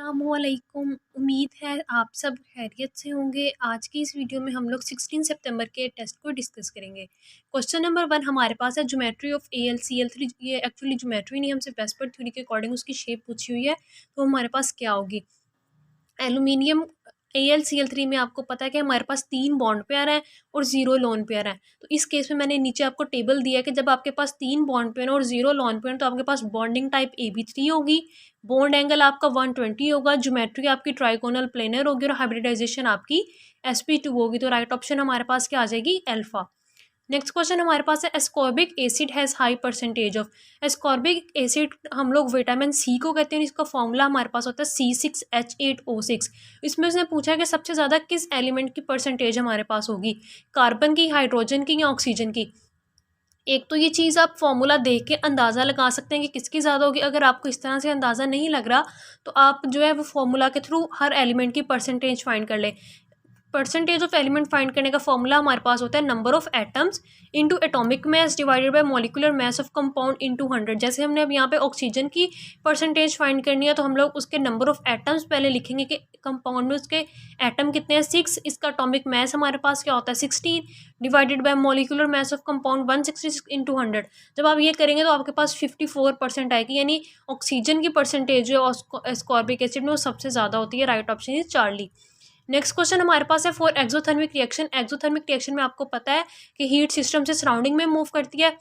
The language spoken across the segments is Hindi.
अस्सलामुअलैकुम। उम्मीद है आप सब खैरियत से होंगे। आज की इस वीडियो में हम लोग 16 सितंबर के टेस्ट को डिस्कस करेंगे। क्वेश्चन नंबर 1 हमारे पास है ज्योमेट्री ऑफ AlCl3। ये एक्चुअली ज्योमेट्री नहीं, हमसे वेस्पर्ड थ्योरी के अकॉर्डिंग उसकी शेप पूछी हुई है, तो हमारे पास क्या होगी। एल्यूमिनियम AlCl3 में आपको पता है कि हमारे पास 3 बॉन्ड पेयर हैं और 0 लोन पेयर हैं। तो इस केस में मैंने नीचे आपको टेबल दिया है कि जब आपके पास 3 बॉन्ड पेयर और 0 लोन पेयर तो आपके पास बॉन्डिंग टाइप AB3 होगी, बॉन्ड एंगल आपका 120 होगा, ज्योमेट्री आपकी ट्राइकोनल प्लेनर होगी और हाइब्रिडाइजेशन आपकी sp2 होगी। तो राइट ऑप्शन हमारे पास क्या आ जाएगी, अल्फा। नेक्स्ट क्वेश्चन हमारे पास है ascorbic acid has high percentage of. Ascorbic acid हम लोग विटामिन सी को कहते हैं, इसका फॉर्मूला हमारे पास होता है C6H8O6। इसमें उसने पूछा है कि सबसे ज़्यादा किस एलिमेंट की परसेंटेज हमारे पास होगी, कार्बन की, हाइड्रोजन की या ऑक्सीजन की। एक तो ये चीज़ आप फॉर्मूला देख के अंदाज़ा लगा सकते हैं कि किसकी ज़्यादा होगी। अगर आपको इस तरह से अंदाज़ा नहीं लग रहा तो आप जो है वो फॉर्मूला के थ्रू हर एलिमेंट की परसेंटेज फाइंड कर लें। परसेंटेज ऑफ एलिमेंट फाइंड करने का फॉर्मूला हमारे पास होता है number of atoms into atomic mass divided by molecular mass of compound into 100। जैसे हमने अब यहाँ पे ऑक्सीजन की परसेंटेज फाइंड करनी है तो हम लोग उसके नंबर ऑफ एटम्स पहले लिखेंगे कि कंपाउंड में उसके एटम कितने हैं, 6। इसका एटॉमिक मास हमारे पास क्या होता है, 16 divided by molecular mass of compound 166 into 100। जब आप ये करेंगे तो आपके पास 54% आएगी, यानी ऑक्सीजन की परसेंटेज जो है एस्कॉर्बिक एसिड में वो सबसे ज़्यादा होती है। Right option is Charlie. Next question हमारे पास है for exothermic reaction. Exothermic reaction में आपको पता है कि हीट सिस्टम से सराउंडिंग में मूव करती है,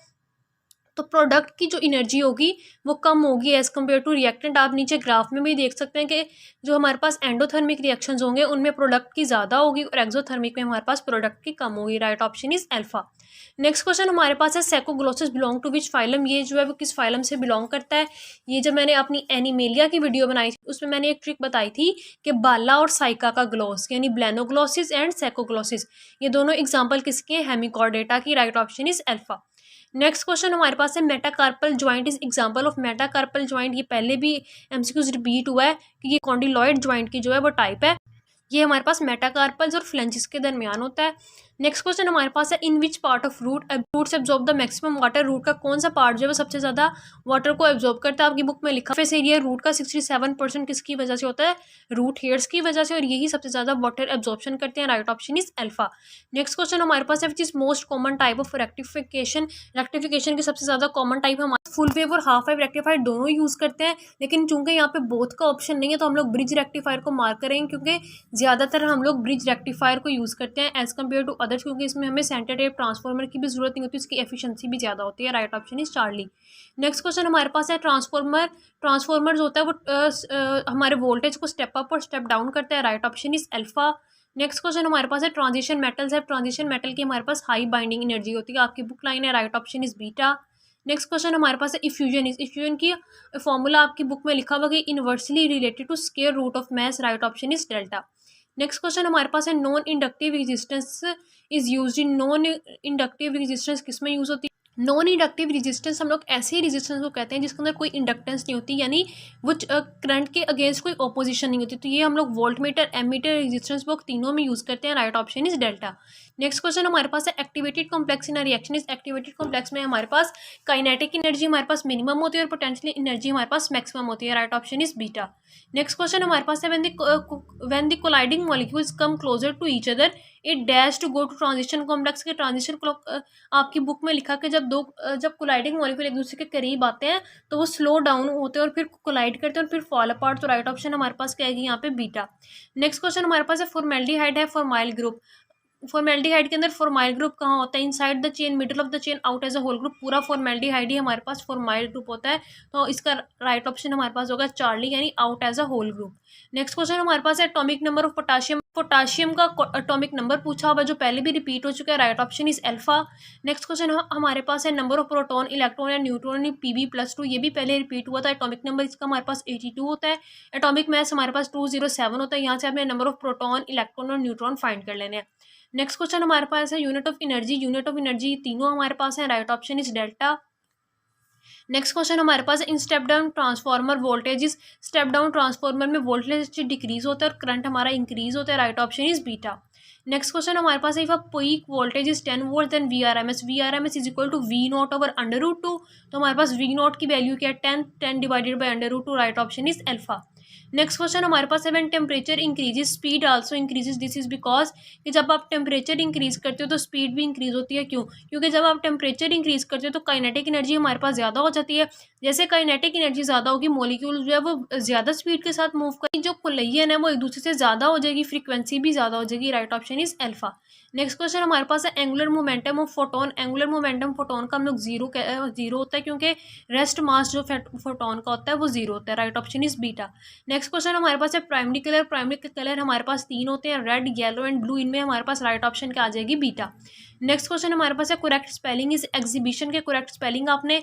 तो प्रोडक्ट की जो एनर्जी होगी वो कम होगी एज़ कम्पेयर टू रिएक्टेंट। आप नीचे ग्राफ में भी देख सकते हैं कि जो हमारे पास एंडोथर्मिक रिएक्शंस होंगे उनमें प्रोडक्ट की ज़्यादा होगी और एक्सोथर्मिक में हमारे पास प्रोडक्ट की कम होगी। Right option is alpha. Next question हमारे पास है सैकोग्लोसिस बिलोंग टू विच फाइलम। ये जो है वो किस फाइलम से बिलोंग करता है। ये जब मैंने अपनी एनिमेलिया की वीडियो बनाई थी उसमें मैंने एक ट्रिक बताई थी कि बाला और साइका का ग्लोस, यानी ब्लेनोग्लोसिस एंड सैकोग्लोसिस, ये दोनों एग्जाम्पल किसके, हेमिकॉर्डेटा की। Right option is alpha. Next question हमारे पास है metacarpal joint is example of. Metacarpal joint ये पहले भी एमसीक्यूज रिपीट हुआ है कि ये कॉन्डिलॉइड ज्वाइंट की जो है वो टाइप है। ये हमारे पास मेटाकार्पल्स और फ्लेंजिस के दरमियान होता है। नेक्स्ट क्वेश्चन हमारे पास है in which part of roots absorb the maximum water. Root का कौन सा पार्ट जो है वो सबसे ज़्यादा वाटर को एब्जॉर्ब करता है। आपकी बुक में लिखा फेस एरिया रूट का 67% किसकी वजह से होता है, रूट हेयर्स की वजह से, और यही सबसे ज़्यादा वाटर एब्जॉर्प्शन करते हैं। Right option is alpha. Next question हमारे पास है which is most common type of rectification. Rectification की सबसे ज़्यादा कॉमन टाइप हमारे फुल वेव और हाफ वेव रेक्टिफायर दोनों यूज़ करते हैं, लेकिन चूंकि यहाँ पे बोथ का ऑप्शन नहीं है तो हम लोग ब्रिज रेक्टिफायर को मार्क करेंगे, क्योंकि ज़्यादातर हम लोग ब्रिज रेक्टिफायर को यूज़ करते हैं एज़ कम्पेयर टू अदर्स, क्योंकि इसमें हमें सेंटर टेप ट्रांसफार्मर की भी जरूरत नहीं होती, इसकी एफिशिएंसी भी ज़्यादा होती है। Right option is Charlie. Next question हमारे पास है ट्रांसफार्मर होता है वो हमारे वोल्टेज को स्टेप अप और स्टेप डाउन करता है। Right option is alpha. Next question हमारे पास है ट्रांजिशन मेटल्स है। ट्रांजिशन मेटल की हमारे पास हाई बाइंडिंग एनर्जी होती है, आपकी बुक लाइन है। Right option is beta. Next question हमारे पास है इफ्यूजन। इफ्यूजन की फॉर्मूला आपकी बुक में लिखा हुआ कि inversely related to square root of mass. Right option is delta. Next question हमारे पास है non inductive resistance is used in. Non inductive resistance किस में यूज होती है। नॉन इंडक्टिव रेजिस्टेंस हम लोग ऐसे रेजिस्टेंस को कहते हैं जिसके अंदर कोई इंडक्टेंस नहीं होती, यानी वो करंट के अगेंस्ट कोई ऑपोजिशन नहीं होती। तो ये हम लोग वोल्टमीटर, एमीटर, रेजिस्टेंस बॉक्स तीनों में यूज करते हैं। Right option is delta. Next question हमारे पास है activated complex in a reaction is. Activated complex में हमारे पास काइनेटिक एनर्जी हमारे पास मिनिमम होती है और पोटेंशियल एनर्जी हमारे पास मैक्सिमम होती है। Right option is beta. Next question हमारे पास है when the colliding molecules come closer to each other it dash to go to transition complex के। ट्रांजिशन आपकी बुक में लिखा कि जब कोलाइडिंग मॉलिक्यूल एक दूसरे के करीब आते हैं तो वो स्लो डाउन होते हैं और फिर कोलाइड करते हैं और फिर फॉल अपार्ट। तो राइट ऑप्शन हमारे पास क्या आएगी यहाँ पे, बीटा। नेक्स्ट क्वेश्चन हमारे पास है फॉर्मेल्डिहाइड है फॉर्माइल ग्रुप। फॉर्मेल्डिहाइड के अंदर फॉर्माइल ग्रुप कहाँ होता है, inside the chain, middle of the chain, out as a whole group. पूरा फॉर्मेल्डिहाइड ही हमारे पास फॉर्माइल ग्रुप होता है, तो इसका राइट ऑप्शन हमारे पास होगा चार्ली, यानी out as a whole group. Next question हमारे पास है atomic number of potassium. Potassium का एटॉमिक नंबर पूछा हुआ जो पहले भी रिपीट हो चुका है। Right option is alpha. Next question हमारे पास है नंबर ऑफ प्रोटॉन, इलेक्ट्रॉन या न्यूट्रॉन Pb+2। ये भी पहले रिपीट हुआ था। एटॉमिक नंबर इसका हमारे पास 82 होता है। एटॉमिक मास हमारे पास 207 होता है। यहाँ से आपने नंबर ऑफ प्रोटॉन, इलेक्ट्रॉन और न्यूट्रॉन फाइंड कर लेने हैं। नेक्स्ट क्वेश्चन हमारे पास है unit of energy. Unit of energy तीनों हमारे पास है। Right option is delta. Next question हमारे पास in step down transformer voltage. Step down transformer में वोल्टेज डिक्रीज होता है और करंट हमारा इंक्रीज होता है। Right option is beta. Next question हमारे पास if a peak voltage is 10 volt then V R M S is equal to V naught over √2। तो हमारे पास वी नॉट की वैल्यू क्या है, 10 divided by √2। Right option is alpha. Next question हमारे पास है when temperature increases speed also increases, this is because कि जब आप टेम्परेचर इंक्रीज करते हो तो स्पीड भी इंक्रीज होती है। क्यों? क्योंकि जब आप टेम्परेचर इंक्रीज करते हो तो काइनेटिक एनर्जी हमारे पास ज़्यादा हो जाती है। जैसे काइनेटिक एनर्जी ज़्यादा होगी, मॉलिक्यूल जो है वो ज़्यादा स्पीड के साथ मूव करेंगे, जो कोलिजन है वो एक दूसरे से ज़्यादा हो जाएगी, फ्रीक्वेंसी भी ज़्यादा हो जाएगी। Right option is alpha. Next question हमारे पास है angular momentum of photon. Angular momentum photon का हम लोग जीरो होता है, क्योंकि रेस्ट मास जो फोटोन का होता है वो जीरो होता है। Right option is beta. Next question हमारे पास है प्राइमरी कलर। प्राइमरी कलर हमारे पास तीन होते हैं, रेड, येलो एंड ब्लू। इनमें हमारे पास राइट ऑप्शन क्या आ जाएगी? बीटा। नेक्स्ट क्वेश्चन हमारे पास है करेक्ट स्पेलिंग इज एग्जीबिशन के करेक्ट स्पेलिंग आपने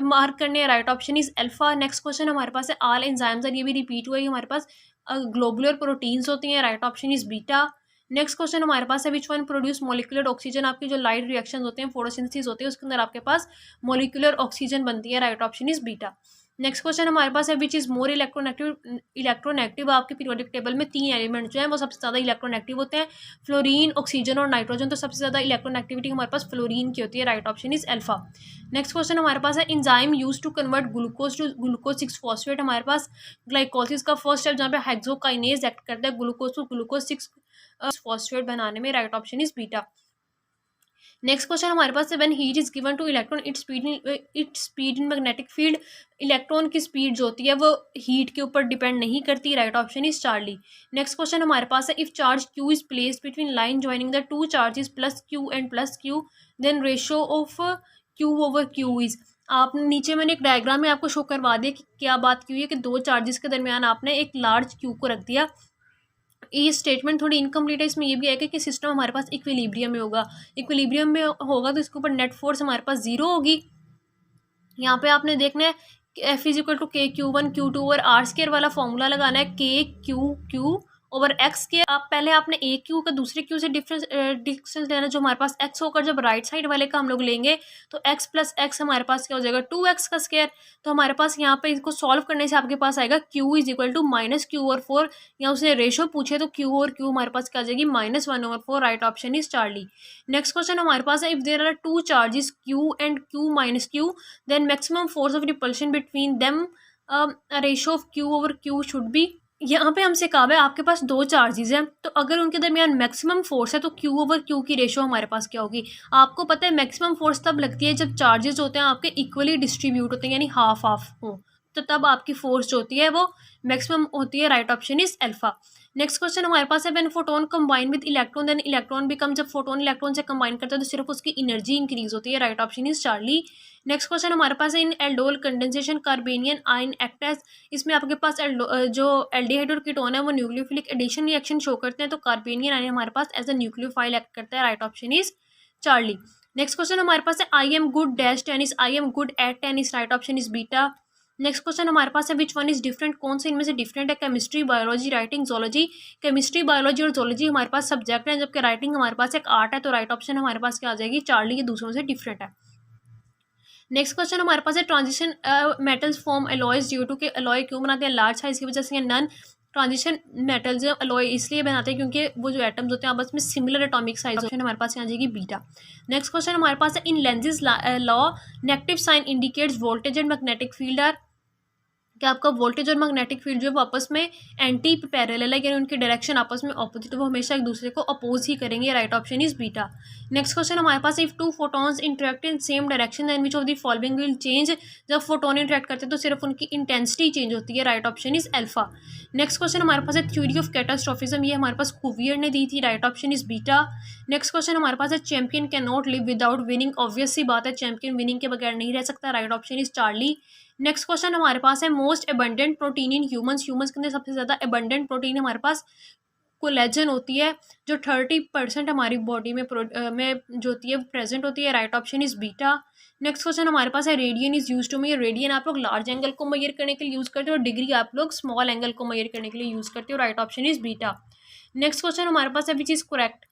मार्क करने हैं। Right option is alpha. Next question हमारे पास है ऑल एंजाइम्स, ये भी रिपीट हुआ है, हमारे पास ग्लोबुलर प्रोटीन्स होती हैं। Right option is beta. Next question हमारे पास है which one produce molecular oxygen. आपकी जो लाइट रिएक्शन होते हैं, फोटोसिंथेसिस होती है, उसके अंदर आपके पास मोलिकुलर ऑक्सीजन बनती है। Right option is beta. Next question हमारे पास है which is more electronegative. Electronegative आपके पीरियोडिक टेबल में तीन एलिमेंट जो है वो सबसे ज़्यादा इलेक्ट्रोनेगेटिव होते हैं, फ्लोरीन, ऑक्सीजन और नाइट्रोजन। तो सबसे ज़्यादा इलेक्ट्रोनेगेटिविटी हमारे पास फ्लोरीन की होती है। Right option is alpha. Next question हमारे पास है enzyme use to convert glucose to glucose 6 phosphate. हमारे पास ग्लाइकोलिसिस का फर्स्ट स्टेप जहाँ पे हेक्सोकाइनेज एक्ट करता है ग्लूकोज टू ग्लूकोज 6 फॉस्फेट बनाने में। Right option is beta. Next question हमारे पास है when heat is given two electron its speed in magnetic field. Electron की स्पीड जो होती है वो हीट के ऊपर डिपेंड नहीं करती। Right option is Charlie. Next question हमारे पास है if charge Q is placed between line joining the two charges plus Q and plus Q, then ratio of Q over Q is. आपने नीचे मैंने एक डायग्राम में आपको शो करवा दिया कि क्या बात की हुई है कि दो चार्जेस के दरमियान आपने एक लार्ज क्यू को रख दिया। ये स्टेटमेंट थोड़ी इनकम्प्लीट है, इसमें ये भी आएगा कि सिस्टम हमारे पास इक्विलिब्रियम में होगा। इक्विलिब्रियम में होगा तो इसके ऊपर नेट फोर्स हमारे पास जीरो होगी। यहाँ पे आपने देखना है कि एफ इज इक्वल टू के क्यू वन क्यू टू और आर स्केयर वाला फॉर्मूला लगाना है, के क्यू क्यू ओवर एक्स के। आप पहले आपने ए क्यू का दूसरे क्यू से डिस्टेंस लेना, जो हमारे पास एक्स होकर जब राइट साइड वाले का हम लोग लेंगे तो एक्स प्लस एक्स हमारे पास क्या हो जाएगा? 2x का स्केयर। तो हमारे पास यहाँ पे इसको सॉल्व करने से आपके पास आएगा Q is equal to minus Q over 4। या उसने रेशो पूछे तो क्यू और क्यू हमारे पास क्या आ जाएगी? -1/4। Right option is Charlie. Next question हमारे पास है if there are two charges Q and Q minus Q, then maximum force of repulsion between them ratio of Q over Q should be. यहाँ पे हमसे कहा है आपके पास दो चार्जेस हैं, तो अगर उनके दरमियान मैक्सिमम फोर्स है तो क्यू ओवर क्यू की रेशो हमारे पास क्या होगी? आपको पता है मैक्सिमम फोर्स तब लगती है जब चार्जेस होते हैं आपके इक्वली डिस्ट्रीब्यूट होते हैं, यानी हाफ हाफ हो, तो तब आपकी फोर्स जो होती है वो मैक्सिमम होती है। Right option is alpha. Next question हमारे पास है when photon combine with electron then electron become. जब फोटोन इलेक्ट्रॉन से कंबाइन करता है तो सिर्फ उसकी एनर्जी इंक्रीज होती है। Right option is Charlie. Next question हमारे पास है in aldol condensation carbanion ion act as. इसमें आपके पास जो एल्डिहाइड और कीटोन है वो न्यूक्लियोफिलिक एडिशन रिएक्शन शो करते हैं, तो कार्बेनियन आयन हमारे पास एज अ न्यूक्लियोफाइल एक्ट करता है। Right option is Charlie. Next question हमारे पास है I am good dash tennis, I am good at tennis. Right option is beta. Next question हमारे पास है विच वन इज डिफरेंट, कौन से इनमें से डिफरेंट है? Chemistry, biology, writing, zoology. Chemistry, biology और जोलॉजी हमारे पास सब्जेक्ट है, जबकि राइटिंग हमारे पास एक आर्ट है। तो राइट ऑप्शन हमारे पास क्या आ जाएगी? चार्ली। ये दूसरों से डिफरेंट है। नेक्स्ट क्वेश्चन हमारे पास है transition metals form alloys due to के अलॉय क्यों बनाते हैं? लार्ज साइज की वजह से। नन ट्रांजिशन मेटल्स अलॉय इसलिए बनाते हैं क्योंकि वो जो एटम्स होते हैं आपस में सिमिलर एटॉमिक साइज। ऑप्शन हमारे पास यहाँ आ जाएगी बीटा। नेक्स्ट क्वेश्चन हमारे पास है in Lenz's law negative sign indicates voltage and magnetic field are. कि आपका वोल्टेज और मैग्नेटिक फील्ड जो है वो आपस में एंटी पैरेलल है, यानी उनकी डायरेक्शन आपस में ऑपोजिट, तो वो हमेशा एक दूसरे को अपोज ही करेंगे। Right option is beta. Next question हमारे पास if two photons interact in same direction then which of the following will change. जब फोटोन इंटरेक्ट करते हैं तो सिर्फ उनकी इंटेंसिटी चेंज होती है। Right option is alpha. Next question हमारे पास है थ्योरी ऑफ कैटास्ट्रोफिज्म, ये हमारे पास कुवियर ने दी थी। Right option is beta. Next question हमारे पास है champion can not live without winning, obvious सी बात है चैंपियन विनिंग के बगैर नहीं रह सकता। Right option is Charlie. Next question हमारे पास है most abundant protein in humans, humans के अंदर सबसे ज़्यादा एबंडेंट प्रोटीन हमारे पास कोलेजन होती है, जो 30% हमारी बॉडी में जो होती है प्रेजेंट होती है। Right option is beta. Next question हमारे पास है radian is use to measure, radian आप लोग लार्ज एंगल को मेजर करने के लिए यूज़ करते हो और डिग्री आप लोग स्मॉल एंगल को मेजर करने के लिए यूज़ करते हो। Right option is beta. Next question हमारे पास है which is correct.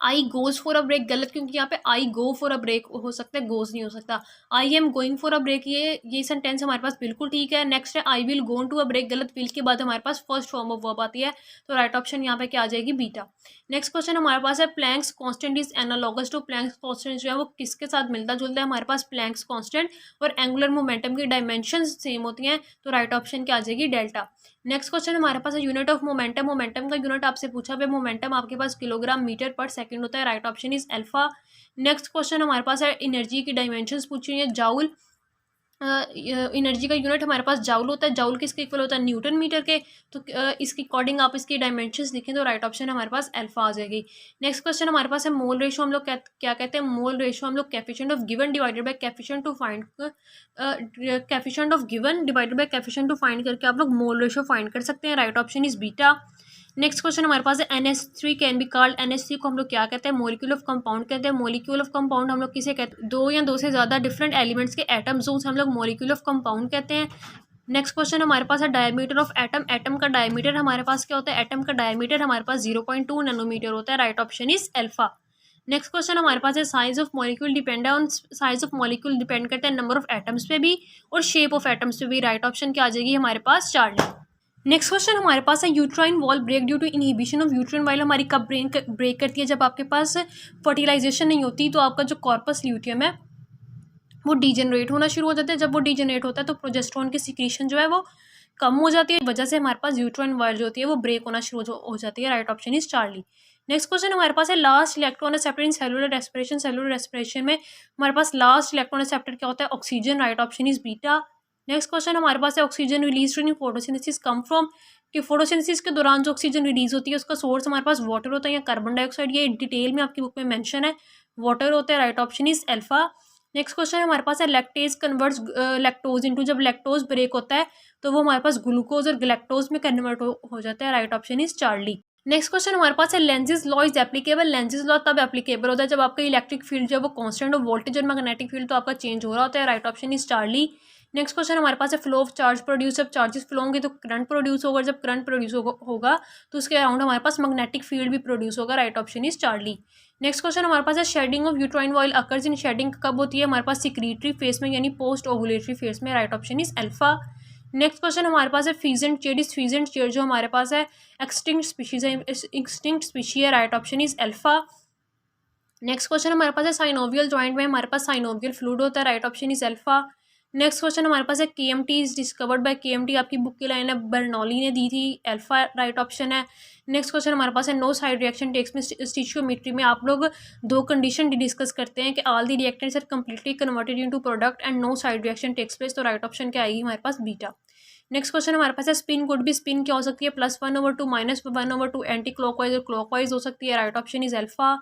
I goes for a break गलत, क्योंकि यहाँ पे आई गो फॉर अ ब्रेक हो सकता है, गोज नहीं हो सकता। I am going for a break, ये सेंटेंस हमारे पास बिल्कुल ठीक है। नेक्स्ट है I will go to a break गलत, विल के बाद हमारे पास फर्स्ट फॉर्म ऑफ वर्ब आती है, तो राइट ऑप्शन यहाँ पे क्या आ जाएगी? बीटा। नेक्स्ट क्वेश्चन हमारे पास है Planck's constant is analogous to. Planck's constant जो है वो किसके साथ मिलता जुलता है? हमारे पास प्लैंक्स कांस्टेंट और एंगुलर मोमेंटम की डायमेंशन सेम होती हैं, तो राइट ऑप्शन क्या आ जाएगी? डेल्टा। नेक्स्ट क्वेश्चन हमारे पास है यूनिट ऑफ मोमेंटम। मोमेंटम का यूनिट आपसे पूछा है, मोमेंटम आपके पास किलोग्राम मीटर पर सेकंड होता है। Right option is alpha. Next question हमारे पास है एनर्जी की डायमेंशंस पूछी हुई है। जाउल, एनर्जी का यूनिट हमारे पास जाउल होता है। जाउल किसके इक्वल होता है? न्यूटन मीटर के। तो इसके अकॉर्डिंग आप इसकी डायमेंशंस लिखें तो राइट ऑप्शन हमारे पास अल्फा आ जाएगी। नेक्स्ट क्वेश्चन हमारे पास है मोल रेशो। हम लोग क्या कहते हैं? मोल रेशो हम लोग coefficient of given divided by coefficient to find, coefficient of given divided by coefficient to find करके आप लोग मोल रेशो फाइंड कर सकते हैं। Right option is beta. Next question हमारे पास है NH3 can be called. NH3 को हम लोग क्या कहते हैं? मॉलिक्यूल ऑफ कंपाउंड कहते हैं। मॉलिक्यूल ऑफ कंपाउंड हम लोग किसे कहते हैं? दो या दो से ज़्यादा डिफरेंट एलिमेंट्स के एटम जोन्स हम लोग मॉलिक्यूल ऑफ कंपाउंड कहते हैं। नेक्स्ट क्वेश्चन हमारे पास है डायमीटर ऑफ एटम। एटम का डायमीटर हमारे पास क्या होता है? एटम का डायमीटर हमारे पास 0.2 नैनोमीटर होता है। Right option is alpha. Next question हमारे पास है size of molecule depend on, size of molecule depend करते हैं नंबर ऑफ एटम्स पे भी और शेप ऑफ एटम्स पे भी। राइट ऑप्शन क्या आ जाएगी हमारे पास? चार्ली। नेक्स्ट क्वेश्चन हमारे पास है uterine wall break due to inhibition of uterine wall हमारी कब ब्रेक करती है? जब आपके पास फर्टिलाइजेशन नहीं होती तो आपका जो कॉर्पस ल्यूटियम है वो डिजेनरेट होना शुरू हो जाता है। जब वो डिजेनरेट होता है तो प्रोजेस्टेरोन की सिक्रीशन जो है वो कम हो जाती है, वजह से हमारे पास यूट्राइन वॉल जो होती है वो ब्रेक होना शुरू हो जाती है। Right option is Charlie. Next question हमारे पास है last electron acceptor in cellular respiration. Cellular respiration में हमारे पास लास्ट इलेक्ट्रॉन एक्सेप्टर क्या होता है? Oxygen. Right option is beta. Next question हमारे पास है oxygen release in photosynthesis come from, कि फोटोसिंथेसिस के दौरान जो ऑक्सीजन रिलीज होती है उसका सोर्स हमारे पास वाटर होता है या कार्बन डाइऑक्साइड। ये डिटेल में आपकी बुक में मेंशन है, वाटर होता है। Right option is alpha. Next question हमारे पास है लैक्टेज कन्वर्ट्स लैक्टोज इनटू, जब लैक्टोज ब्रेक होता है तो वो हमारे पास ग्लूकोज और गैलेक्टोज में कन्वर्ट हो जाता है। Right option is Charlie. Next question हमारे पास है Lenz's law is applicable. Lenz's law तब एप्लीकेबल होता है जब आपका इलेक्ट्रिक फील्ड जो है वो कांस्टेंट और वोल्टेज और मैग्नेटिक फील्ड तो आपका चेंज हो रहा होता है। Right option is Charlie. Next question हमारे पास है फ्लो ऑफ चार्ज प्रोड्यूस। जब चार्जेस फ्लो होंगे तो करंट प्रोड्यूस होगा, जब करंट प्रोड्यूस होगा तो उसके अराउंड हमारे पास मैग्नेटिक फील्ड भी प्रोड्यूस होगा। Right option is Charlie. Next question हमारे पास है shedding of uterine oil occurs in, shedding कब होती है? हमारे पास सिक्रीटरी फेस में यानी पोस्ट ओवुलेटरी फेस में। Right option is alpha. Next question हमारे पास है फीजेंट चेयर। इस फीजेंट चेयर जो हमारे पास है एक्सटिंक्ट स्पीशीज है, एक्सटिंक्ट स्पीशी है। Right option is alpha. Next question हमारे पास है साइनोवियल जॉइंट में हमारे पास साइनोवियल फ्लूइड होता है। Right option is alpha. Next question हमारे पास है KMT is discovered by KMT, आपकी बुक की लाइन है बर्नौली ने दी थी। अल्फा राइट ऑप्शन है। नेक्स्ट क्वेश्चन हमारे पास है नो साइड रिएक्शन टेक्स में स्टिचियोमेट्री में आप लोग दो कंडीशन डिस्कस करते हैं कि all the reactants are completely converted into product and no side reaction takes place. तो राइट ऑप्शन क्या आएगी हमारे पास? बीटा। नेक्स्ट क्वेश्चन हमारे पास है स्पिन कुड बी, स्पिन क्या हो सकती है? +1/2 -1/2 एंटी क्लॉकवाइज और क्लॉकवाइज हो सकती है। Right option is alpha.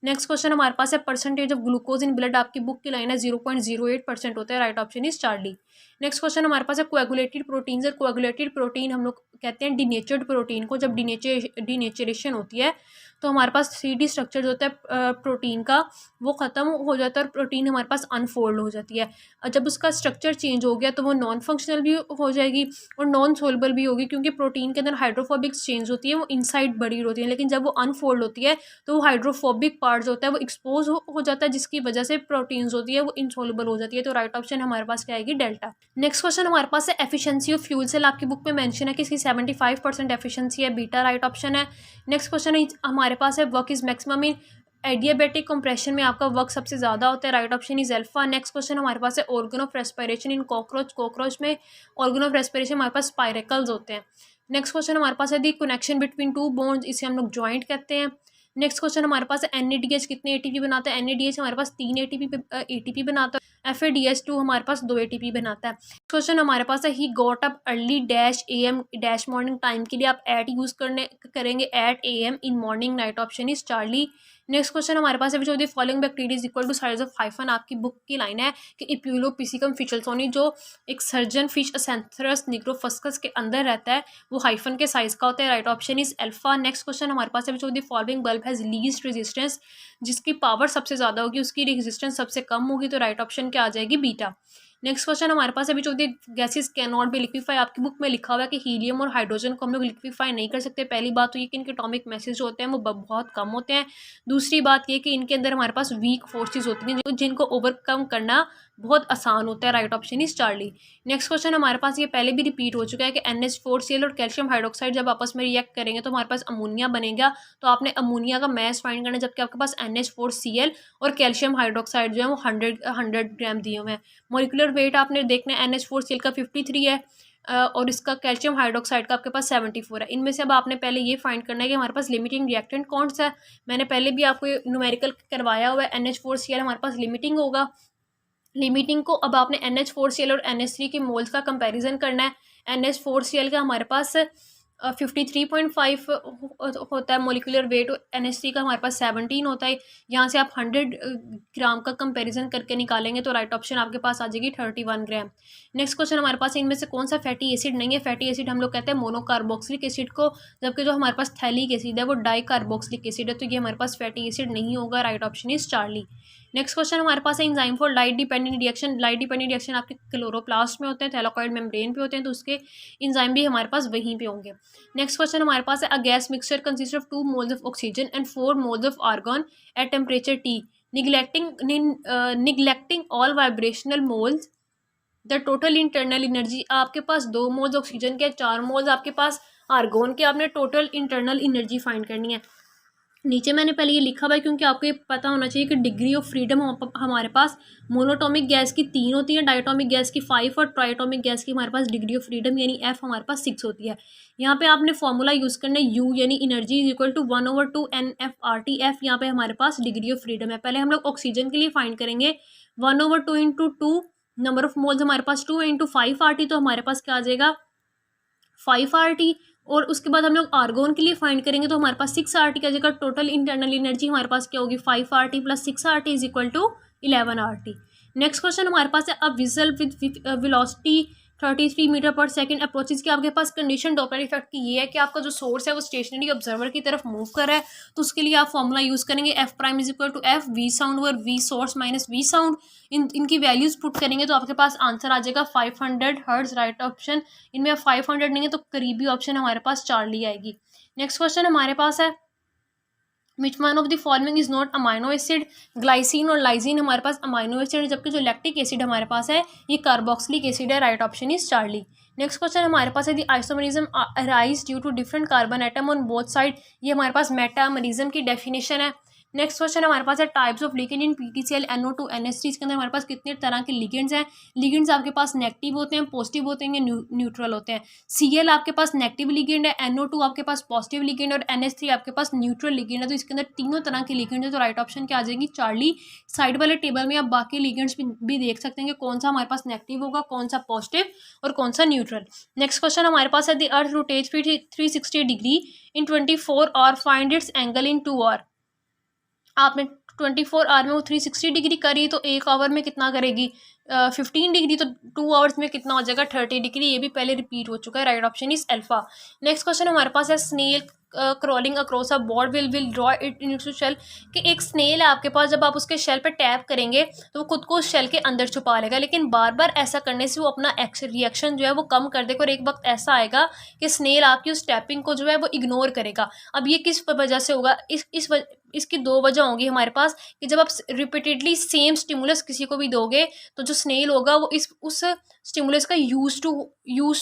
Next question हमारे पास है percentage of glucose in blood, आपकी बुक की लाइन है 0.08% होता है। Right option is Charlie. Next question हमारे पास है कोएगुलेटेड प्रोटीन्स। और कोएगुलेटेड प्रोटीन हम लोग कहते हैं डिनेचर्ड प्रोटीन को, जब डिनेचरेशन होती है तो हमारे पास 3D स्ट्रक्चर जो होता है प्रोटीन का वो ख़त्म हो जाता है और प्रोटीन हमारे पास अनफोल्ड हो जाती है। और जब उसका स्ट्रक्चर चेंज हो गया तो वो नॉन फंक्शनल भी हो जाएगी और नॉन सोल्युबल भी होगी, क्योंकि प्रोटीन के अंदर हाइड्रोफोबिक चेंज होती है, वो इनसाइड बड़ी होती है, लेकिन जब वो अनफोल्ड होती है तो वो हाइड्रोफोबिक पार्ट जो होता है वो एक्सपोज हो जाता है, जिसकी वजह से प्रोटीन्स होती है वो इनसोल्युबल हो जाती है। तो राइट ऑप्शन हमारे पास क्या आएगी? डेल्टा। नेक्स्ट क्वेश्चन हमारे पास है एफिशिएंसी ऑफ फ्यूल सेल, आपकी बुक में मेंशन है कि इसकी 75% एफिशिएंसी है। बीटा राइट ऑप्शन है। नेक्स्ट क्वेश्चन हमारे पास है work is maximum in adiabatic compression में आपका वर्क सबसे ज़्यादा होता है। Right option is alpha. Next question हमारे पास है organ of respiration in cockroach. Cockroach में ऑर्गन ऑफ रेस्पिरेशन हमारे पास स्पाइरेकल्स होते हैं। नेक्स्ट क्वेश्चन हमारे पास है दी कनेक्शन बिटवीन टू बोन्स, इसे हम लोग जॉइंट कहते हैं। नेक्स्ट क्वेश्चन हमारे पास है NADH कितने ATP बनाता है? NADH हमारे पास 3 ATP बनाता है। FADH2 हमारे पास 2 ATP बनाता है। क्वेश्चन हमारे पास है he got up early -AM morning time के लिए आप एट यूज़ करेंगे at AM in morning. Right option is Charlie. Next question हमारे पास है which of the following bacteria is equal to size of hyphen, आपकी बुक की लाइन है कि इप्यूलोपिसिकम फिशल्सोनी जो एक सर्जन फिश असेंथरस निग्रोफस्कस के अंदर रहता है वो हाइफन के साइज का होता है। Right option is alpha. Next question हमारे पास है which of the following bulb has least resistance, जिसकी पावर सबसे ज़्यादा होगी उसकी रेजिस्टेंस सबसे कम होगी। तो राइट ऑप्शन क्या आ जाएगी? बीटा। नेक्स्ट क्वेश्चन हमारे पास है which of the gases can not be liquefy, आपकी बुक में लिखा हुआ है कि हीलियम और हाइड्रोजन को हम लोग लिक्विफाई नहीं कर सकते। पहली बात तो ये कि इनके एटॉमिक मैसेज होते हैं वो बहुत कम होते हैं। दूसरी बात ये कि इनके अंदर हमारे पास वीक फोर्सेस होती हैं जिनको ओवरकम करना बहुत आसान होता है। Right option is Charlie. Next question हमारे पास ये पहले भी रिपीट हो चुका है कि NH4Cl और कैल्शियम हाइड्रोक्साइड जब आपस में रिएक्ट करेंगे तो हमारे पास अमोनिया बनेगा। तो आपने अमोनिया का मैस फाइंड करना है, जबकि आपके पास NH4Cl और कैल्शियम हाइड्रोक्साइड जो है वो 100 ग्राम दिए हुए हैं। मोलिकुलर वेट आपने देखना है NH4Cl का 53 है, और इसका कैल्शियम हाइड्रोक्साइड का आपके पास 74 है। इनमें से अब आपने पहले ये फाइंड करना है कि हमारे पास लिमिटिंग रिएक्टेंट कौन सा है। मैंने पहले भी आपको न्यूमेरिकल करवाया हुआ है, NH4Cl हमारे पास लिमिटिंग होगा। लिमिटिंग को अब आपने NH4Cl और NH3 के मोल्स का कंपैरिजन करना है। NH4Cl का हमारे पास 53.5 होता है मोलिकुलर वेट, और NH3 का हमारे पास 17 होता है। यहाँ से आप 100 ग्राम का कंपैरिजन करके निकालेंगे तो राइट ऑप्शन आपके पास आ जाएगी 31 ग्राम। नेक्स्ट क्वेश्चन हमारे पास, इनमें से कौन सा फैटी एसिड नहीं है। फैटी एसिड हम लोग कहते हैं मोनोकार्बोक्सिलिक एसिड को, जबकि जो हमारे पास थैलिक एसिड है वो डाइकार्बोक्सिलिक एसिड है, तो ये हमारे पास फैटी एसिड नहीं होगा। Right option is Charlie. Next question हमारे पास है enzyme for light dependent reaction. Light dependent reaction आपके क्लोरोप्लास्ट में होते हैं, थैलाकॉइड मेम्ब्रेन पे होते हैं, तो उसके एंजाइम भी हमारे पास वहीं पे होंगे। नेक्स्ट क्वेश्चन हमारे पास है, a gas mixture consist of 2 moles of oxygen and 4 moles of argon at temperature T, neglecting all vibrational moles, the total internal energy. आपके पास 2 मोल्स ऑक्सीजन के, 4 मोल्स आपके पास आर्गोन के, आपने टोटल इंटरनल एनर्जी फाइंड करनी है। नीचे मैंने पहले ये लिखा हुआ है क्योंकि आपको ये पता होना चाहिए कि डिग्री ऑफ फ्रीडम हमारे पास मोनोटॉमिक गैस की 3 होती है, डायटोमिक गैस की 5 और ट्राइटोमिक गैस की हमारे पास डिग्री ऑफ फ्रीडम यानी F हमारे पास 6 होती है। यहाँ पे आपने फॉर्मूला यूज़ करना है U यानी energy is equal to 1/2 NFRT। F यहाँ पे हमारे पास डिग्री ऑफ फ्रीडम है। पहले हम लोग ऑक्सीजन के लिए फाइंड करेंगे 1/2 इंटू 2, नंबर ऑफ मोल्स हमारे पास 2 इंटू 5RT, तो हमारे पास क्या आ जाएगा 5RT। और उसके बाद हम लोग आर्गोन के लिए फाइंड करेंगे तो हमारे पास 6RT का जगह टोटल इंटरनल एनर्जी हमारे पास क्या होगी 5RT plus 6RT is equal to 11RT। Next question हमारे पास है, अब विजल विद वेलोसिटी 33 मीटर पर सेकंड अप्रोचेज की। आपके पास कंडीशन डॉपलर इफेक्ट की ये है कि आपका जो सोर्स है वो स्टेशनरी ऑब्जर्वर की तरफ मूव कर रहा है, तो उसके लिए आप फॉर्मूला यूज़ करेंगे F prime is equal to F V sound और V source minus V sound. इनकी वैल्यूज पुट करेंगे तो आपके पास आंसर आ जाएगा 500 हर्ट्ज। राइट ऑप्शन इनमें 500 नहीं है तो करीबी ऑप्शन हमारे पास चार्ली आएगी। नेक्स्ट क्वेश्चन हमारे पास है, which one of the following is not amino acid. Glycine और लाइसिन हमारे पास अमाइनो एसिड है, जबकि जो लैक्टिक एसिड हमारे पास है ये कार्बोक्सिलिक एसिड है। Right option is Charlie. Next question हमारे पास है, the isomerism arise due to different carbon atom on both side. ये हमारे पास मेटामरिज्म की डेफिनेशन है। नेक्स्ट क्वेश्चन हमारे पास है, types of ligand in PTCl NO2 NH3। इसके अंदर हमारे पास कितने तरह के लिगेंड्स हैं। लिगेंड्स आपके पास नेगेटिव होते हैं, पॉजिटिव होते हैं, न्यूट्रल होते हैं। Cl आपके पास नेगेटिव लिगेंड है, NO2 आपके पास पॉजिटिव लिगेंड है और NH3 आपके पास न्यूट्रल लिगेंड है। तो इसके अंदर तीनों तरह के लिगेंड है, तो राइट ऑप्शन क्या आ जाएगी चार्ली। साइड वाले टेबल में आप बाकी लिगेंड्स भी देख सकते हैं कि कौन सा हमारे पास नेगेटिव होगा, कौन सा पॉजिटिव और कौन सा न्यूट्रल। नेक्स्ट क्वेश्चन हमारे पास है, the earth rotates 360 degree in 24 hour, find its angle in 2 hour. आपने 24 आवर में वो 360 डिग्री करी तो 1 आवर में कितना करेगी 15 डिग्री, तो 2 आवर्स में कितना हो जाएगा 30 डिग्री। ये भी पहले रिपीट हो चुका है। Right option is alpha. Next question हमारे पास है, snail crawling across a board will draw it into shell. कि एक स्नेल है आपके पास, जब आप उसके शेल पे टैप करेंगे तो वो खुद को उस शेल के अंदर छुपा लेगा, लेकिन बार बार ऐसा करने से वो अपना रिएक्शन जो है वो कम कर देगा और एक वक्त ऐसा आएगा कि स्नेल आपकी उस टैपिंग को जो है वो इग्नोर करेगा। अब ये किस वजह से होगा, इसकी 2 वजह होंगी हमारे पास कि जब आप रिपीटेडली सेम स्टिमुलस किसी को भी दोगे तो जो स्नेल होगा वो उस स्टिमुलस का यूज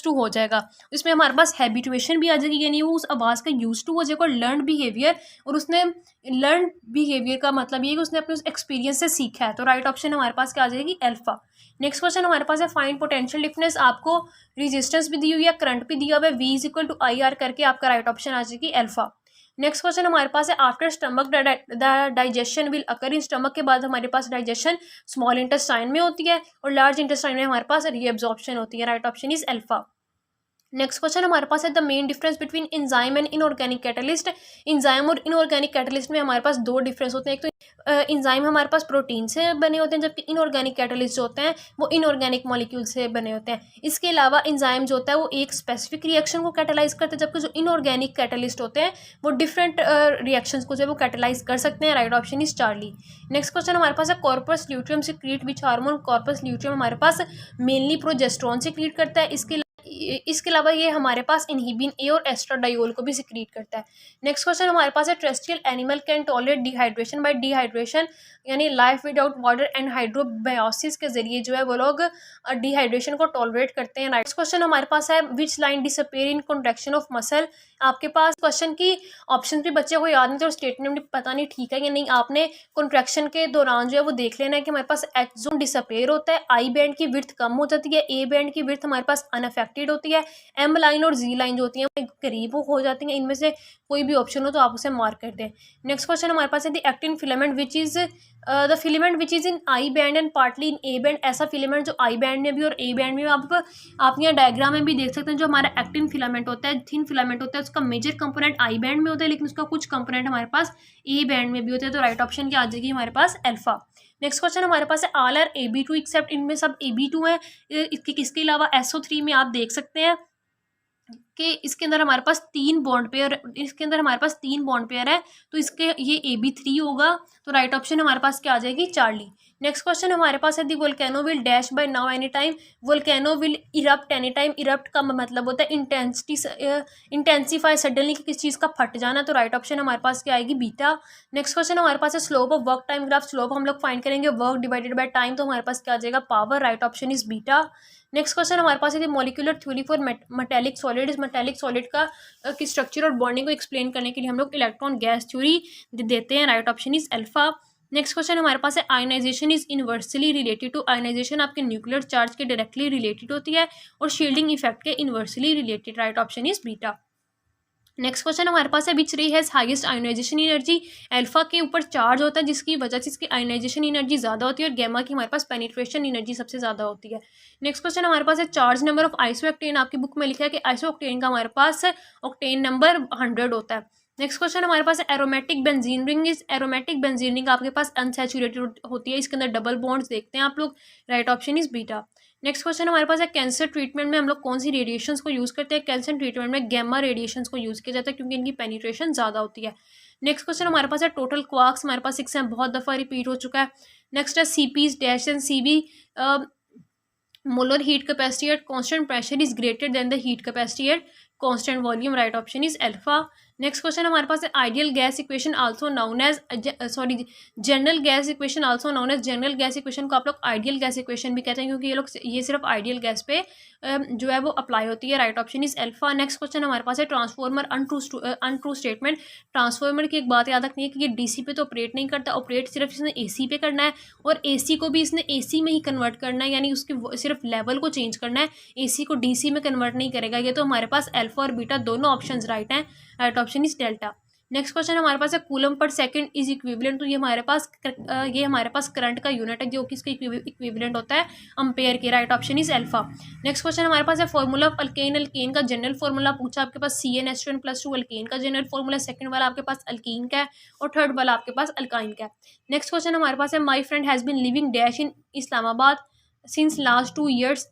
टू हो जाएगा। इसमें हमारे पास हैबिटुएशन भी आ जाएगी, यानी वो उस आवाज़ का यूज टू हो जाएगा। और लर्न बिहेवियर, और उसने लर्न बिहेवियर का मतलब ये है कि उसने अपने उस एक्सपीरियंस से सीखा है। तो राइट ऑप्शन हमारे पास क्या आ जाएगी अल्फा। नेक्स्ट क्वेश्चन हमारे पास है, फाइंड पोटेंशियल डिफरेंस। आपको रेजिस्टेंस भी दी हुई है, करंट भी दिया हुआ है, V is equal to IR करके आपका राइट ऑप्शन आ जाएगी अल्फा। नेक्स्ट क्वेश्चन हमारे पास है, after stomach the digestion will occur. In stomach के बाद हमारे पास डाइजेशन स्मॉल इंटेस्टाइन में होती है और लार्ज इंटेस्टाइन में हमारे पास रीअब्जॉर्प्शन होती है। Right option is alpha. Next question हमारे पास है, the main difference between enzyme and inorganic catalyst. Enzyme और इनऑर्गेनिक कैटलिस्ट में हमारे पास 2 डिफरेंस होते हैं। एक तो एंजाइम हमारे पास प्रोटीन से बने होते हैं, जबकि इनऑर्गेनिक कैटलिस्ट जो होते हैं वो इनऑर्गेनिक मॉलिक्यूल से बने होते हैं। इसके अलावा एंजाइम जो होता है वो एक स्पेसिफिक रिएक्शन को कैटलाइज करते हैं, जबकि जो इनऑर्गेनिक कैटलिस्ट होते हैं वो डिफरेंट रिएक्शंस को जो है वो कैटलाइज कर सकते हैं। Right option is Charlie. Next question हमारे पास है, corpus luteum secrete which hormone. Corpus luteum हमारे पास मेनली प्रोजेस्टेरोन सिक्रीट करता है। इसके अलावा ये हमारे पास इनहिबिन ए और एस्ट्राडायोल को भी सिक्रीट करता है। नेक्स्ट क्वेश्चन हमारे पास है, terrestrial animal can tolerate dehydration bye dehydration, यानी लाइफ विदाउट वाटर एंड हाइड्रोबायोसिस के जरिए जो है वो लोग डिहाइड्रेशन को टॉलरेट करते हैं। नेक्स्ट क्वेश्चन हमारे पास है, which line disappear in contraction of muscle. आपके पास क्वेश्चन की ऑप्शन भी बच्चे को याद नहीं थे और स्टेटमेंट भी पता नहीं ठीक है या नहीं। आपने कॉन्ट्रैक्शन के दौरान जो है वो देख लेना है कि हमारे पास एच जोन डिसअपेयर होता है, आई बैंड की विड्थ कम हो जाती है, ए बैंड की विड्थ हमारे पास अनअफेक्टेड होती है, एम लाइन और जी लाइन जो होती है करीब हो जाती हैं। इनमें से कोई भी ऑप्शन हो तो आप उसे मार्क कर दें। नेक्स्ट क्वेश्चन हमारे पास है the actin filament which is the filament which is in I band and partly in A band. ऐसा फिलामेंट जो आई बैंड में भी और ए बैंड में भी आप यहाँ डायग्राम में भी देख सकते हैं। जो हमारा एक्टिन फिलामेंट होता है, थिन फिलामेंट होता है, उसका मेजर कंपोनेंट आई बैंड में होता है, लेकिन उसका कुछ कंपोनेंट हमारे पास ए बैंड में भी होता है। तो राइट ऑप्शन क्या आ जाएगी हमारे पास अल्फा। नेक्स्ट क्वेश्चन हमारे पास है ऑल आर AB2 एक्सेप्ट, इनमें सब AB2 है। इसके किसके अलावा SO3 में आप देख सकते हैं कि इसके अंदर हमारे पास 3 बॉन्ड पेयर, इसके अंदर हमारे पास 3 बॉन्ड पेयर है, तो इसके ये AB3 होगा। तो राइट ऑप्शन हमारे पास क्या आ जाएगी चार्ली। नेक्स्ट क्वेश्चन हमारे पास है the volcano will dash by now any time. Volcano will erupt any time. Erupt का मतलब होता है इंटेंसिफाई सडनली, किस चीज़ का फट जाना। तो राइट ऑप्शन हमारे पास क्या आएगी बीटा। नेक्स्ट क्वेश्चन हमारे पास है slope of work time graph. Slope हम लोग फाइंड करेंगे वर्क डिवाइडेड बाय टाइम, तो हमारे पास क्या आ जाएगा power. Right option is beta. Next question हमारे पास है molecular theory for metallic solid. इस मेटेलिक सॉलिड का की स्ट्रक्चर और बॉन्डिंग को एक्सप्लेन करने के लिए हम लोग इलेक्ट्रॉन गैस थ्योरी देते हैं। Right option is alpha. Next question हमारे पास है ionisation is inversely related to. Ionisation आपके न्यूक्लियर चार्ज के डायरेक्टली रिलेटेड होती है और शील्डिंग इफेक्ट के inversely related. Right option is beta. Next question हमारे पास है which ray has highest ionisation energy. Alpha के ऊपर चार्ज होता है जिसकी वजह से इसकी आयोनाइजेशन एनर्जी ज़्यादा होती है और गैमा की हमारे पास पेनिट्रेशन एनर्जी सबसे ज़्यादा होती है। नेक्स्ट क्वेश्चन हमारे पास है चार्ज नंबर ऑफ आइसोऑक्टेन। आपकी बुक में लिखा है कि आइसोऑक्टेन का हमारे पास ऑक्टेन नंबर 100 होता है। नेक्स्ट क्वेश्चन हमारे पास है एरोमेटिक बेंजीन रिंग। इस एरोमेटिक बेंजीन रिंग आपके पास अनसैचुरेटेड होती है, इसके अंदर डबल बॉन्ड्स देखते हैं आप लोग। Right option is beta. Next question हमारे पास है कैंसर ट्रीटमेंट में हम लोग कौन सी रेडिएशंस को यूज़ करते हैं। कैंसर ट्रीटमेंट में गैमा रेडिएशंस को यूज़ किया जाता है क्योंकि इनकी पेनिट्रेशन ज़्यादा होती है। नेक्स्ट क्वेश्चन हमारे पास है टोटल क्वार्क्स। हमारे पास 6 है, बहुत दफ़ा रिपीट हो चुका है। नेक्स्ट है CP's dash and CB molar heat capacity at constant pressure is greater than the heat capacity at constant volume. Right option is alpha. Next question हमारे पास है ideal gas equation also known as general gas equation also known as. General gas equation को आप लोग आइडियल गैस इक्वेशन भी कहते हैं क्योंकि ये सिर्फ आइडियल गैस पे जो है वो अप्लाई होती है। Right option is alpha. Next question हमारे पास है ट्रांसफॉर्मर अनट्रू स्टेटमेंट। ट्रांसफॉर्मर की एक बात याद रखनी है कि ये DC पे तो ऑपरेट नहीं करता, ऑपरेट सिर्फ इसने AC पे करना है और AC को भी इसने AC में ही कन्वर्ट करना है, यानी उसके सिर्फ लेवल को चेंज करना है, AC को DC में कन्वर्ट नहीं करेगा। ये तो हमारे पास अल्फा और बीटा दोनों ऑप्शन राइट हैं। Right option is delta. Next question हमारे पास है coulomb per second is equivalent. तो ये हमारे पास करंट का यूनिट है जो कि इसका इक्विवेलेंट होता है अम्पेयर के। Right option is alpha. Next question हमारे पास है फॉर्मूला ऑफ अल्केन। अल्केन का जनरल फॉर्मूला पूछा आपके पास CnH2n+2 अल्केन का जनरल फॉर्मूला। सेकंड वाला आपके पास अल्कीन का है और थर्ड वाला आपके पास अल्काइन का है। नेक्स्ट क्वेश्चन हमारे पास है my friend has been living dash in Islamabad since last 2 years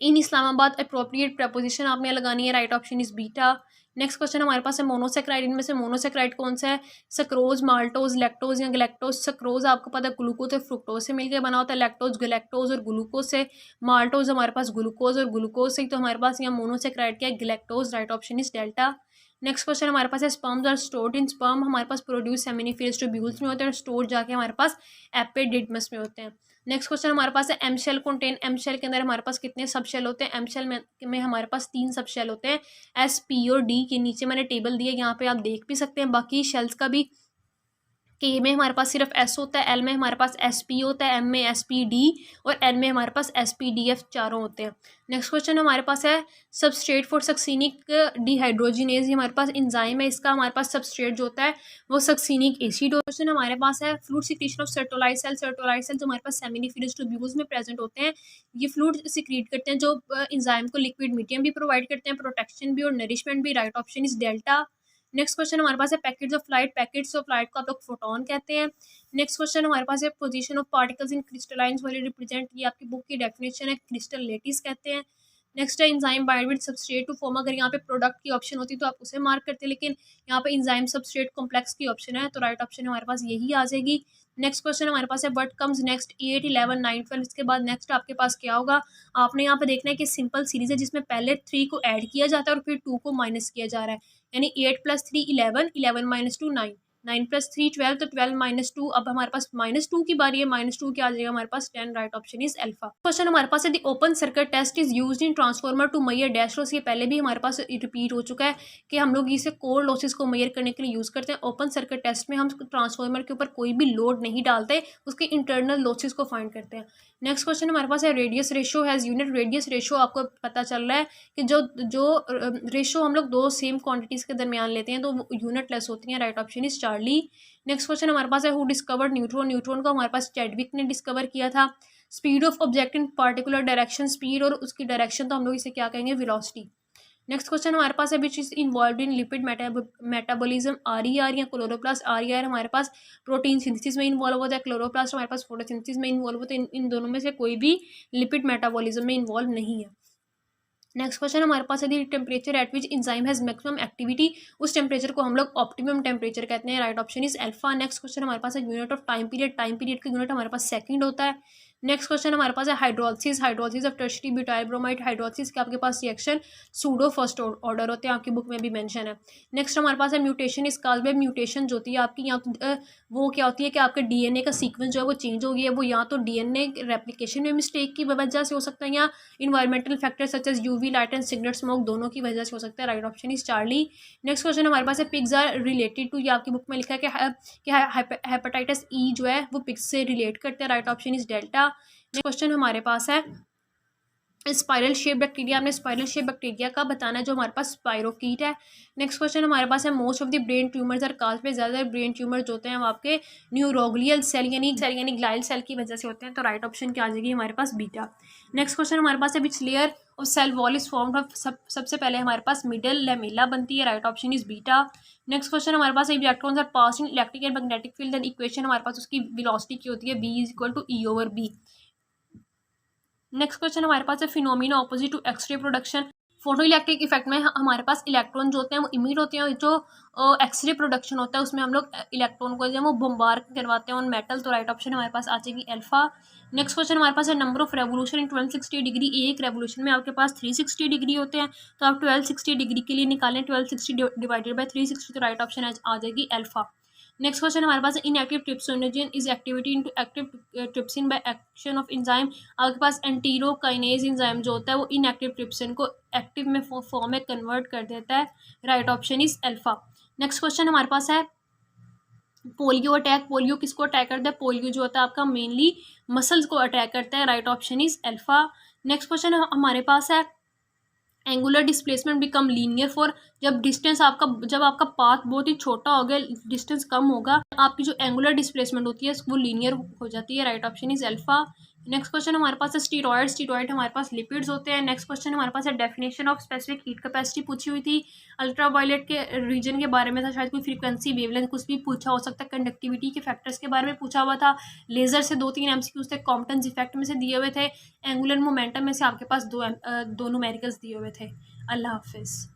in Islamabad. Appropriate preposition आपने लगानी है। Right option is beta. Next question हमारे पास है मोनोसेक्राइड। इनमें से मोनोसेक्राइड कौन सा है। सक्रोज, माल्टोज, लैक्टोज या ग्लैक्टोज। सक्रोज आपको पता है ग्लूकोज और फ्रुक्टोज से मिलकर बना होता है। लैक्टोज ग्लैक्टोज और ग्लूकोज से। माल्टोज हमारे पास ग्लूकोज और ग्लूकोज से। तो हमारे पास यहाँ मोनोसेक्राइड क्या है galactose. Right option is delta. Next question हमारे पास है sperms are stored in. Sperm हमारे पास प्रोड्यूस सेमिनिफेरस ट्यूब्यूल्स में होते हैं और स्टोर जाके हमारे पास एपिडिडमस में होते हैं। नेक्स्ट क्वेश्चन हमारे पास है M shell contain. M shell के अंदर हमारे पास कितने सब शेल होते हैं। एम शेल में हमारे पास 3 सब शेल होते हैं, S, P और D के। नीचे मैंने टेबल दिया, यहाँ पे आप देख भी सकते हैं बाकी शेल्स का भी। K में हमारे पास सिर्फ S होता है, L में हमारे पास SP होता है, M में SPD और N में हमारे पास SPDF चारों होते हैं। नेक्स्ट क्वेश्चन हमारे पास है सबस्ट्रेट फॉर सक्सीनिक डिहाइड्रोजिनेज। हमारे पास इंजाइम है, इसका हमारे पास सबस्ट्रेट जो होता है वो सक्सीनिक एसिड। क्वेश्चन हमारे पास है fluid secretion of Sertoli cell. Sertoli cell जो हमारे पास सेमिनिफेरस ट्यूब्यूल्स में प्रेजेंट होते हैं, ये फ्लूइड सिक्रीट करते हैं जो इंजाइम को लिक्विड मीडियम भी प्रोवाइड करते हैं, प्रोटेक्शन भी और नरिशमेंट भी। Right option is delta. Next question हमारे पास है packets of light. Packets of light को आप लोग फोटोन कहते हैं। नेक्स्ट क्वेश्चन हमारे पास है position of particles in crystalline solid represent. ये आपकी बुक की डेफिनेशन है, क्रिस्टल लेटिस कहते हैं। नेक्स्ट है enzyme bind with substrate to form. अगर यहाँ पे प्रोडक्ट की ऑप्शन होती तो आप उसे मार्क करते, लेकिन यहाँ पे इंजाइम सबस्ट्रेट कॉम्प्लेक्स की ऑप्शन है, तो राइट ऑप्शन हमारे पास यही आ जाएगी। नेक्स्ट क्वेश्चन हमारे पास है व्हाट कम्स नेक्स्ट 8, 11, 9, 12। इसके बाद नेक्स्ट आपके पास क्या होगा। आपने यहाँ पे देखना है कि सिंपल सीरीज है जिसमें पहले 3 को ऐड किया जाता है और फिर 2 को माइनस किया जा रहा है, यानी 8 + 3 11, 11 - 2 9। 9+3 12, तो 12 - 2, अब हमारे पास -2 की बारी है, -2 क्या आ जाएगा हमारे पास 10, right option is alpha. Question हमारे पास है the open circuit test is used in transformer to measure dash loss. ये पहले भी हमारे पास रिपीट हो चुका है कि हम लोग इसे कोर लॉसेस को मेजर करने के लिए यूज़ करते हैं। ओपन सर्किट टेस्ट में हम ट्रांसफार्मर के ऊपर कोई भी लोड नहीं डालते, उसके इंटरनल लॉसेस को फाइंड करते हैं। नेक्स्ट क्वेश्चन हमारे पास है radius ratio has unit. Radius ratio आपको पता चल रहा है कि जो जो रेशियो हम लोग दो सेम क्वांटिटीज़ के दरमियान लेते हैं तो वो यूनिट लेस होती हैं, right option is Charlie. Next question हमारे पास है हु डिस्कवर्ड न्यूट्रॉन। न्यूट्रॉन को हमारे पास चैडविक ने डिस्कवर किया था। Speed of object in particular direction, speed और उसकी डायरेक्शन तो हम लोग इसे क्या कहेंगे, वेलोसिटी। नेक्स्ट क्वेश्चन हमारे पास है which is involve in lipid metabolism. R या क्लोरोप्लास्ट। आर हमारे पास प्रोटीन सिंथेसिस में इन्वॉल्व होता है, क्लोरोप्लास्ट हमारे पास फोटोसिंथेसिस में इन्वॉल्व होता है। इन दोनों में से कोई भी लिपिड मेटाबॉलिज्म में इन्वॉल्व नहीं है। नेक्स्ट क्वेश्चन हमारे पास है दी temperature at which enzyme has maximum activity. उस टेम्परेचर को हम लोग ऑप्टिमम टेम्परेचर कहते हैं, right option is alpha. Next question हमारे पास है unit of time period. Time period का यूनिट हमारे पास सेकंड होता है। नेक्स्ट क्वेश्चन हमारे पास है hydrolysis. Hydrolysis of tertiary butyl bromide. Hydrolysis के आपके पास रिएक्शन सूडो फर्स्ट ऑर्डर होते हैं, आपकी बुक में भी मेंशन है। नेक्स्ट हमारे पास है mutation is caused by. Mutation जो होती है आपकी यहाँ तो वो क्या होती है कि आपके डीएनए का सीक्वेंस जो है वो चेंज हो गया है। वो या तो डीएनए रेप्लिकेशन में मिस्टेक की वजह से हो सकता है या environmental factor such as UV light and cigarette smoke दोनों की वजह से हो सकता है, right option is Charlie. Next question हमारे पास है पिग्स आर रिलेटेड टू। ये आपकी बुक में लिखा है कि हेपेटाइटिस ई जो है वो पिग्स से रिलेट करते हैं, right option is delta. Next question हमारे पास है स्पाइरल शेप बैक्टीरिया। आपने स्पाइरल शेप बैक्टीरिया का बताना है जो हमारे पास स्पाइरोकीट है। नेक्स्ट क्वेश्चन हमारे पास है most of the brain tumours are cause पे। ज़्यादातर ब्रेन ट्यूमर्स होते हैं वो आपके न्यूरोग्लियल सेल यानी ग्लाइल सेल की वजह से होते हैं, तो राइट ऑप्शन क्या आ जाएगी हमारे पास बीटा। नेक्स्ट क्वेश्चन हमारे पास है which layer of cell wall is formed of. सबसे पहले हमारे पास मिडल लेमेला बनती है, right option is beta. Next question हमारे पास electrons are pass in electric and magnetic field and equation हमारे पास उसकी वेलोसिटी की होती है B is equal to E/B। Next question हमारे पास है phenomena opposite to X ray production. Photoelectric effect में हमारे पास इलेक्ट्रॉन जो होते हैं वो इमिट होते हैं, जो एक्सरे प्रोडक्शन होता है उसमें हम लोग इलेक्ट्रॉन को जो है वो बम्बार करवाते हैं ऑन मेटल, तो राइट ऑप्शन हमारे पास आ जाएगी अल्फा। नेक्स्ट क्वेश्चन हमारे पास है number of revolution in 1260 degree. एक रेवोल्यूशन में आपके पास 360 डिग्री होते हैं, तो आप 1260 डिग्री के लिए निकालें 1260 डिवाइडेड बाई 360, तो राइट ऑप्शन आ जाएगी अल्फा। नेक्स्ट क्वेश्चन हमारे पास inactive trypsinogen is activity into active trypsin by action of enzyme. आपके पास एंटीरोकाइनेज एंजाइम जो होता है वो इनएक्टिव ट्रिप्सिन को एक्टिव में फॉर्म में कन्वर्ट कर देता है, right option is alpha. Next question हमारे पास है पोलियो अटैक। पोलियो किसको अटैक करता है? पोलियो जो होता है आपका मेनली मसल्स को अटैक करता है, right option is alpha. Next question हमारे पास है angular displacement become linear for. जब आपका पाथ बहुत ही छोटा हो गया, डिस्टेंस कम होगा, आपकी जो एंगुलर डिस्प्लेसमेंट होती है वो लीनियर हो जाती है, right option is alpha. Next question हमारे पास है स्टीरॉयड। स्टीरॉयड हमारे पास लिपिड्स होते हैं। नेक्स्ट क्वेश्चन हमारे पास है definition of specific heat capacity पूछी हुई थी। अल्ट्रावायलेट के रीजन के बारे में था, शायद कोई फ्रीक्वेंसी वेवलेंथ कुछ भी पूछा हो सकता है। कंडक्टिविटी के फैक्टर्स के बारे में पूछा हुआ था। लेजर से 2-3 MCQs थे। कॉम्पटन्स इफेक्ट में से दिए हुए थे। एंगुलर मोमेंटम में से आपके पास दो न्यूमेरिकल्स दिए हुए थे। अल्लाह हाफिज़।